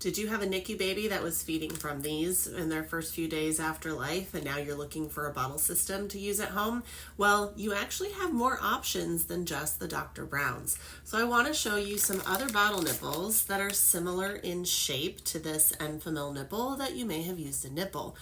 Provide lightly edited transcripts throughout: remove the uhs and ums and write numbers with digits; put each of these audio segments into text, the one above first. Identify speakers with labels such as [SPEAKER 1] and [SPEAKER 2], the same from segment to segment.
[SPEAKER 1] Did you have a NICU baby that was feeding from these in their first few days after life, and now you're looking for a bottle system to use at home? Well, you actually have more options than just the Dr. Brown's. So I want to show you some other bottle nipples that are similar in shape to this Evenflo nipple that you may have used a nipple.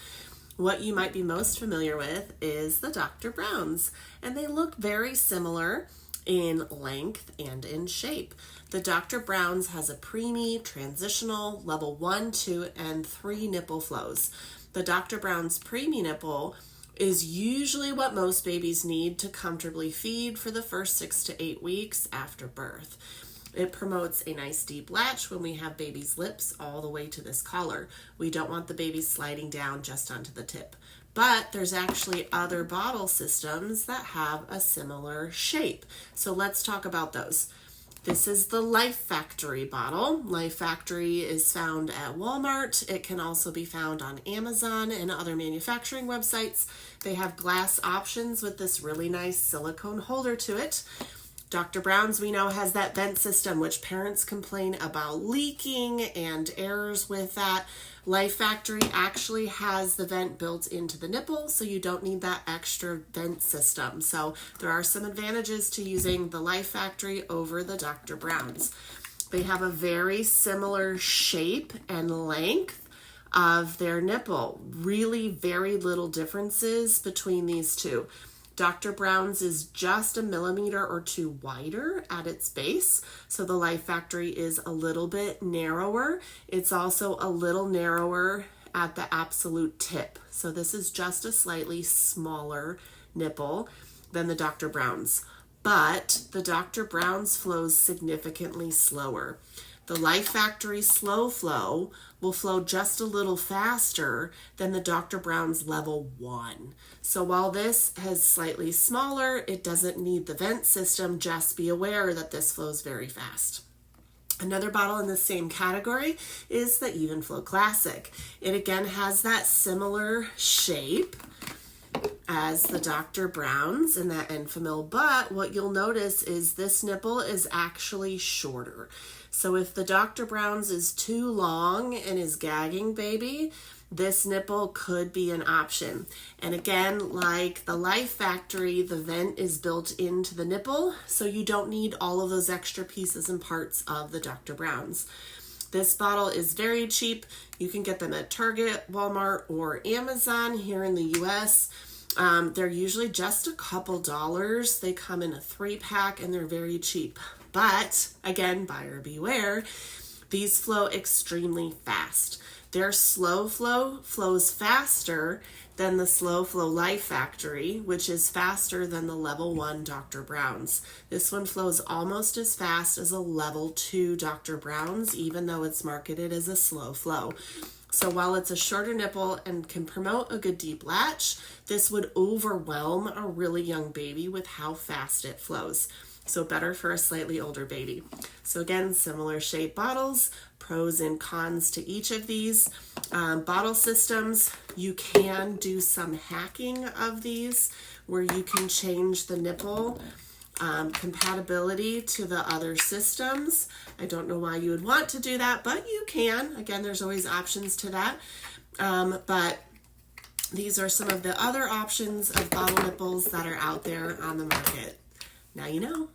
[SPEAKER 1] What you might be most familiar with is the Dr. Brown's, and they look very similar in length and in shape. The Dr. Brown's has a preemie, transitional, level 1, 2, and 3 nipple flows. The Dr. Brown's preemie nipple is usually what most babies need to comfortably feed for the first 6 to 8 weeks after birth. It promotes a nice deep latch when we have baby's lips all the way to this collar. We don't want the baby sliding down just onto the tip. But there's actually other bottle systems that have a similar shape. So let's talk about those. This is the LifeFactory bottle. LifeFactory is found at Walmart. It can also be found on Amazon and other manufacturing websites. They have glass options with this really nice silicone holder to it. Dr. Brown's, we know, has that vent system, which parents complain about leaking and errors with that. LifeFactory actually has the vent built into the nipple, so you don't need that extra vent system. So there are some advantages to using the LifeFactory over the Dr. Brown's. They have a very similar shape and length of their nipple. Really very little differences between these two. Dr. Brown's is just a millimeter or two wider at its base, so the LifeFactory is a little bit narrower. It's also a little narrower at the absolute tip, so this is just a slightly smaller nipple than the Dr. Brown's, but the Dr. Brown's flows significantly slower. The LifeFactory slow flow will flow just a little faster than the Dr. Brown's level 1. So while this is slightly smaller, it doesn't need the vent system. Just be aware that this flows very fast. Another bottle in the same category is the Evenflo Classic. It again has that similar shape as the Dr. Brown's and that Evenflo, but what you'll notice is this nipple is actually shorter. So if the Dr. Brown's is too long and is gagging baby, this nipple could be an option. And again, like the LifeFactory, the vent is built into the nipple, so you don't need all of those extra pieces and parts of the Dr. Brown's. This bottle is very cheap. You can get them at Target, Walmart, or Amazon here in the US. They're usually just a couple dollars. They come in a 3-pack and they're very cheap. But again, buyer beware, these flow extremely fast. Their slow flow flows faster than the slow flow LifeFactory, which is faster than the level 1 Dr. Brown's. This one flows almost as fast as a level 2 Dr. Brown's, even though it's marketed as a slow flow. So while it's a shorter nipple and can promote a good deep latch, this would overwhelm a really young baby with how fast it flows. So better for a slightly older baby. So again, similar shape bottles, pros and cons to each of these. Bottle systems, you can do some hacking of these where you can change the nipple compatibility to the other systems. I don't know why you would want to do that, but you can. Again, there's always options to that. But these are some of the other options of bottle nipples that are out there on the market. Now you know.